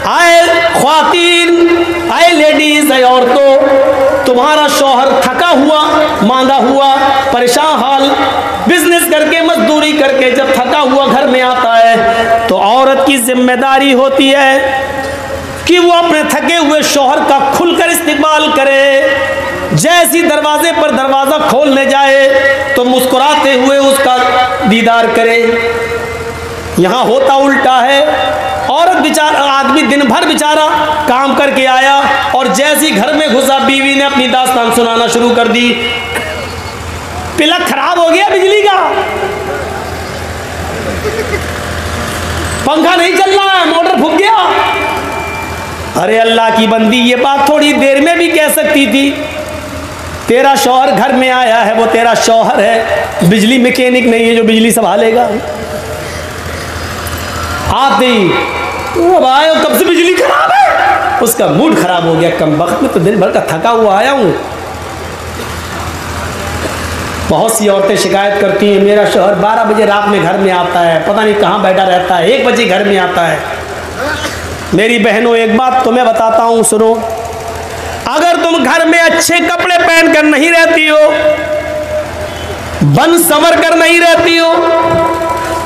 आए ख्वातीन, आए लेडीज, आए औरतों, तुम्हारा शौहर थका हुआ, मांदा हुआ, परेशान हाल, बिजनेस करके मजदूरी करके जब थका हुआ घर में आता है तो औरत की जिम्मेदारी होती है कि वो अपने थके हुए शौहर का खुलकर इस्तेमाल करे। जैसी दरवाजे पर दरवाजा खोलने जाए तो मुस्कुराते हुए उसका दीदार करे। यहाँ होता उल्टा है, औरत बेचारा, आदमी दिन भर बेचारा काम करके आया और जैसी घर में घुसा बीवी ने अपनी दास्तान सुनाना शुरू कर दी। प्लग खराब हो गया बिजली का, पंखा नहीं चल रहा है, मोटर फूक गया। अरे अल्लाह की बंदी, ये बात थोड़ी देर में भी कह सकती थी। तेरा शौहर घर में आया है, वो तेरा शौहर है, बिजली मैकेनिक नहीं है जो बिजली संभालेगा। आते ही अब आए, कब से बिजली खराब है, उसका मूड खराब हो गया। कम वक्त में तो दिन भर का थका हुआ आया हूं। बहुत सी औरतें शिकायत करती हैं, मेरा शौहर 12 बजे रात में घर में आता है, पता नहीं कहाँ बैठा रहता है, 1 बजे घर में आता है। मेरी बहनों, एक बात तुम्हें बताता हूं, सुनो। अगर तुम घर में अच्छे कपड़े पहनकर नहीं रहती हो, बन संवर कर नहीं रहती हो,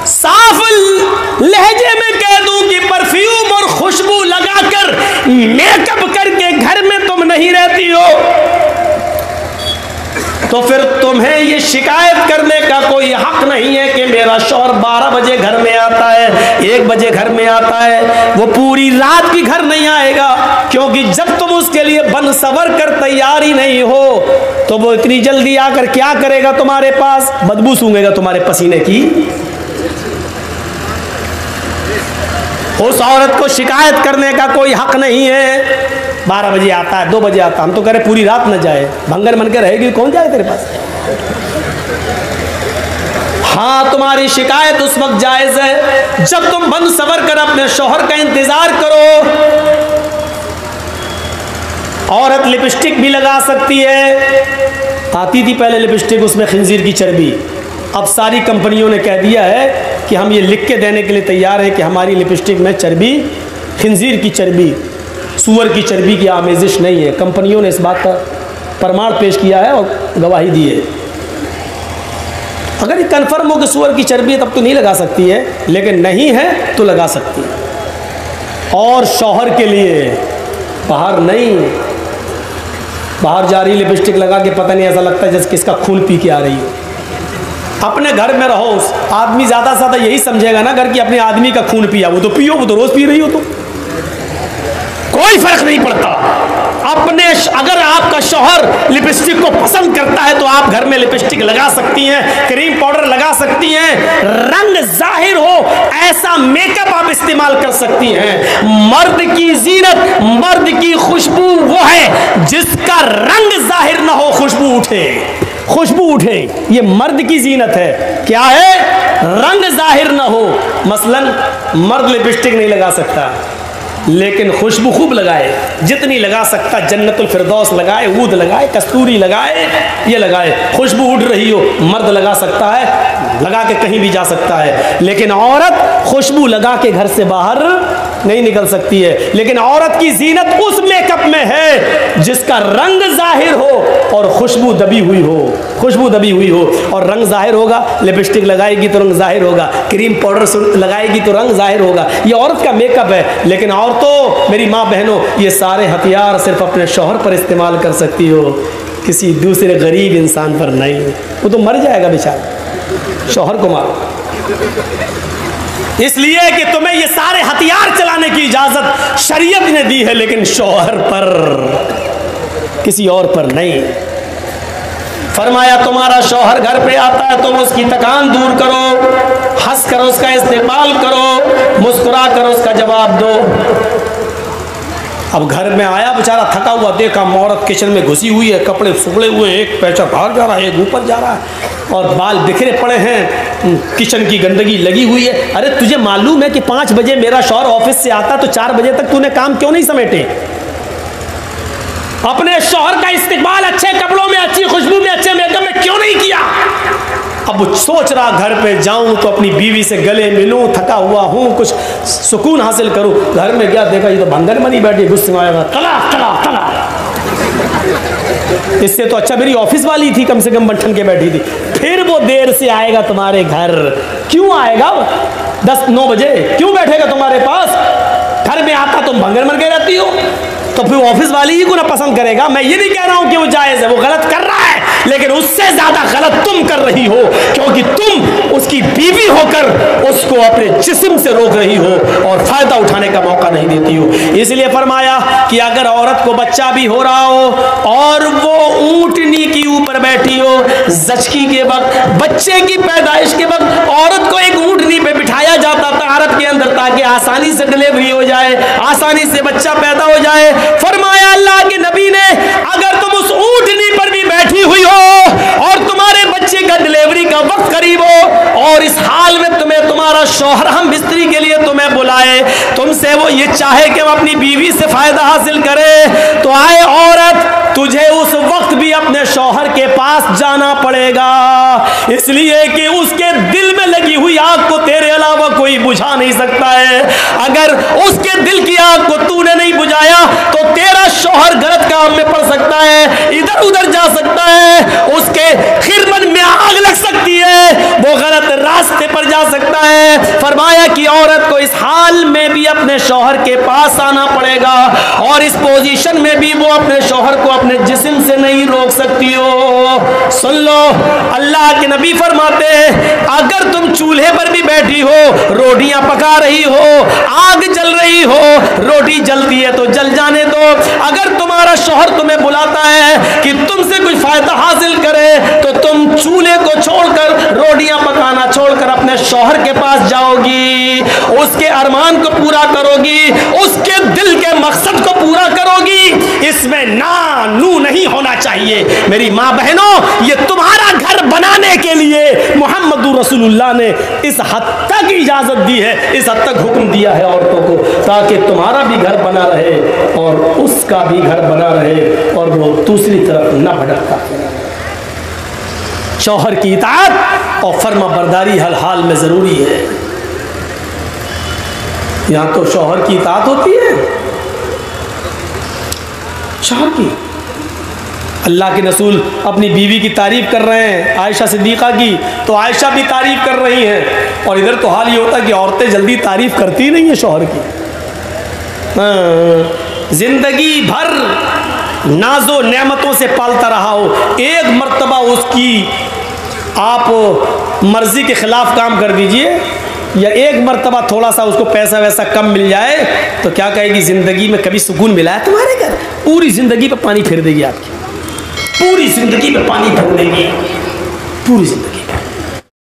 साफ लहजे में कह दूं कि परफ्यूम और खुशबू लगाकर मेकअप करके घर में तुम नहीं रहती हो, तो फिर तुम्हें ये शिकायत करने का कोई हक नहीं है कि मेरा शौहर 12 बजे घर में आता है, 1 बजे घर में आता है। वो पूरी रात भी घर नहीं आएगा, क्योंकि जब तुम उसके लिए बन सवर कर तैयार ही नहीं हो तो वो इतनी जल्दी आकर क्या करेगा तुम्हारे पास? बदबू सूंघेगा तुम्हारे पसीने की। उस औरत को शिकायत करने का कोई हक नहीं है। 12 बजे आता है, 2 बजे आता, हम तो कह रहे पूरी रात न जाए, भंगर मन के रहेगी, कौन जाए तेरे पास? हाँ, तुम्हारी शिकायत उस वक्त जायज है जब तुम बन सवर कर अपने शौहर का इंतजार करो। औरत लिपस्टिक भी लगा सकती है। आती थी पहले लिपस्टिक, उसमें खिंजीर की चर्बी। अब सारी कंपनियों ने कह दिया है कि हम ये लिख के देने के लिए तैयार हैं कि हमारी लिपस्टिक में चर्बी, खिंजीर की चर्बी, सूअर की चर्बी की आमेजिश नहीं है। कंपनियों ने इस बात का प्रमाण पेश किया है और गवाही दी है। अगर ये कन्फर्म हो कि सूअर की चर्बी है तब तो नहीं लगा सकती है, लेकिन नहीं है तो लगा सकती है। और शौहर के लिए बाहर नहीं, बाहर जा रही लिपस्टिक लगा के पता नहीं, ऐसा लगता है जैसे किसका खून पी के आ रही हो। अपने घर में रहो, आदमी ज़्यादा से ज़्यादा यही समझेगा ना घर की अपने आदमी का खून पिया, वो तो पियो, वो तो रोज़ पी रही हो, तो कोई फर्क नहीं पड़ता। अपने अगर आपका शौहर लिपस्टिक को पसंद करता है तो आप घर में लिपस्टिक लगा सकती हैं, क्रीम पाउडर लगा सकती हैं, रंग जाहिर हो ऐसा मेकअप आप इस्तेमाल कर सकती हैं। मर्द की जीनत, मर्द की खुशबू वो है जिसका रंग जाहिर ना हो, खुशबू उठे, खुशबू उठे, ये मर्द की जीनत है। क्या है? रंग जाहिर ना हो। मसलन मर्द लिपस्टिक नहीं लगा सकता, लेकिन खुशबू खूब लगाए, जितनी लगा सकता, जन्नतुल फिरदौस लगाए, ऊद लगाए, कस्तूरी लगाए, ये लगाए, खुशबू उड़ रही हो, मर्द लगा सकता है, लगा के कहीं भी जा सकता है। लेकिन औरत खुशबू लगा के घर से बाहर नहीं निकल सकती है। लेकिन औरत की जीनत उस मेकअप में है जिसका रंग जाहिर हो और खुशबू दबी हुई हो, खुशबू दबी हुई हो। और रंग जाहिर होगा, लिपस्टिक लगाएगी तो रंग जाहिर होगा, क्रीम पाउडर लगाएगी तो रंग जाहिर होगा। ये औरत का मेकअप है। लेकिन औरतों, मेरी माँ बहनों, ये सारे हथियार सिर्फ अपने शौहर पर इस्तेमाल कर सकती हो, किसी दूसरे गरीब इंसान पर नहीं। वो तो मर जाएगा बेचारा, शौहर को मारो। इसलिए कि तुम्हें ये सारे हथियार चलाने की इजाजत शरीयत ने दी है, लेकिन शौहर पर, किसी और पर नहीं। फरमाया तुम्हारा शौहर घर पे आता है, तुम उसकी थकान दूर करो, हंस कर उसका इस्तेमाल करो, मुस्कुरा कर उसका जवाब दो। अब घर में आया बेचारा थका हुआ, देखा औरत किचन में घुसी हुई है, कपड़े सुखड़े हुए हैं, एक पैचा बाहर जा रहा है, एक ऊपर जा रहा है, और बाल बिखरे पड़े हैं, किचन की गंदगी लगी हुई है। अरे तुझे मालूम है कि 5 बजे मेरा शौहर ऑफिस से आता तो 4 बजे तक तूने काम क्यों नहीं समेटे? अपने शौहर का इस्तेमाल अच्छे कपड़ों में, अच्छी खुशबू में, अच्छे मेकअप में क्यों नहीं किया? अब वो सोच रहा घर पे जाऊं तो अपनी बीवी से गले मिलूं, थका हुआ हूं, कुछ सुकून हासिल करूं। घर में गया, देखा ये तो भंगर बनी बैठी, गुस्से में आएगा, तलाक तलाक तलाक। इससे तो अच्छा मेरी ऑफिस वाली थी, कम से कम बंठन के बैठी थी। फिर वो देर से आएगा तुम्हारे घर, क्यों आएगा? 10-9 बजे क्यों बैठेगा तुम्हारे पास? घर में आता तुम भंगर मन के रहती हो, तो फिर ऑफिस वाली ही को ना पसंद करेगा। मैं ये नहीं कह रहा हूं कि वो जायज है, वो गलत कर रहा है, लेकिन उससे ज्यादा गलत तुम कर रही हो, क्योंकि तुम उसकी बीवी होकर उसको अपने जिस्म से रोक रही हो और फायदा उठाने का मौका नहीं देती हो। इसलिए फरमाया कि अगर औरत को बच्चा भी हो रहा हो और वो ऊंटनी के ऊपर बैठी हो, जचकी के वक्त, बच्चे की पैदाइश के वक्त औरत को एक ऊंटनी पे बिठाया जाता था अरब के अंदर, ताकि आसानी से डिलीवरी हो जाए, आसानी से बच्चा पैदा हो जाए। फरमाया अल्लाह के नबी ने, अगर तुम उस ऊंटनी पर भी बैठी हुई हो और तुम्हारे बच्चे का डिलीवरी का वक्त करीब हो और इस हाल में तुम्हें तुम्हारा शौहर हम बिस्तरी के लिए तुम्हें बुलाए, तुमसे वो ये चाहे कि वो अपनी बीवी से फायदा हासिल करे, तो आए औरत, तुझे उस वक्त भी अपने शौहर के पास जाना पड़ेगा, इसलिए कि उसके दिल में लगी हुई आग को तेरे अलावा कोई बुझा नहीं सकता है। अगर उसके दिल की आग को तूने नहीं बुझाया तो तेरा शौहर गलत काम में पड़ सकता है, इधर उधर जा सकता है, उसके खिरमन में आग लग सकती है, वो गलत रास्ते पर जा सकता है। फरमाया कि औरत को इस हाल में भी अपने शौहर के पास आना पड़ेगा और इस पोजीशन में भी वो अपने शौहर को अपने जिस्म से नहीं रोक सकती हो। सुन लो, अल्लाह के नबी फरमाते हैं, अगर तुम चूल्हे पर भी बैठी हो, रोटियां पका रही हो, आग जल रही हो, रोटी जलती है तो जल जाने दो, अगर तुम्हारा शौहर तुम्हें बुलाता है कि तुमसे कुछ फायदा हासिल करे, तो तुम चूल्हे को छोड़कर, रोटियां पकाना छोड़कर अपने शौहर के पास जाओगी, उसके अरमान को पूरा करोगी, उसके दिल के मकसद को पूरा करोगी। इसमें ना नू नहीं होना चाहिए। मेरी माँ बहनों, ये तुम्हारा घर बनाने के लिए मोहम्मदुर रसूलुल्लाह ने इस हद तक इजाजत दी है, इस हद तक हुक्म दिया है औरतों को, ताकि तुम्हारा भी घर बना रहे और उसका भी घर बना रहे और वो दूसरी तरफ न भटकता। शौहर की इताअत और फर्मा बरदारी हर हाल में जरूरी है। यहां तो शौहर की इताअत होती है, शौहर की। अल्लाह के रसूल अपनी बीवी की तारीफ कर रहे हैं, आयशा सिद्दीक़ा की, तो आयशा भी तारीफ कर रही हैं। और इधर तो हाल ये होता है कि औरतें जल्दी तारीफ करती नहीं है शौहर की। जिंदगी भर नाजो नेमतों से पालता रहा हो, एक मर्तबा उसकी आप मर्जी के खिलाफ काम कर दीजिए, या एक मर्तबा थोड़ा सा उसको पैसा वैसा कम मिल जाए, तो क्या कहेगी, जिंदगी में कभी सुकून मिला है तुम्हारे घर? पूरी जिंदगी पे पानी फेर देगी आपकी, पूरी जिंदगी पे पानी फेर देगी, पूरी जिंदगी।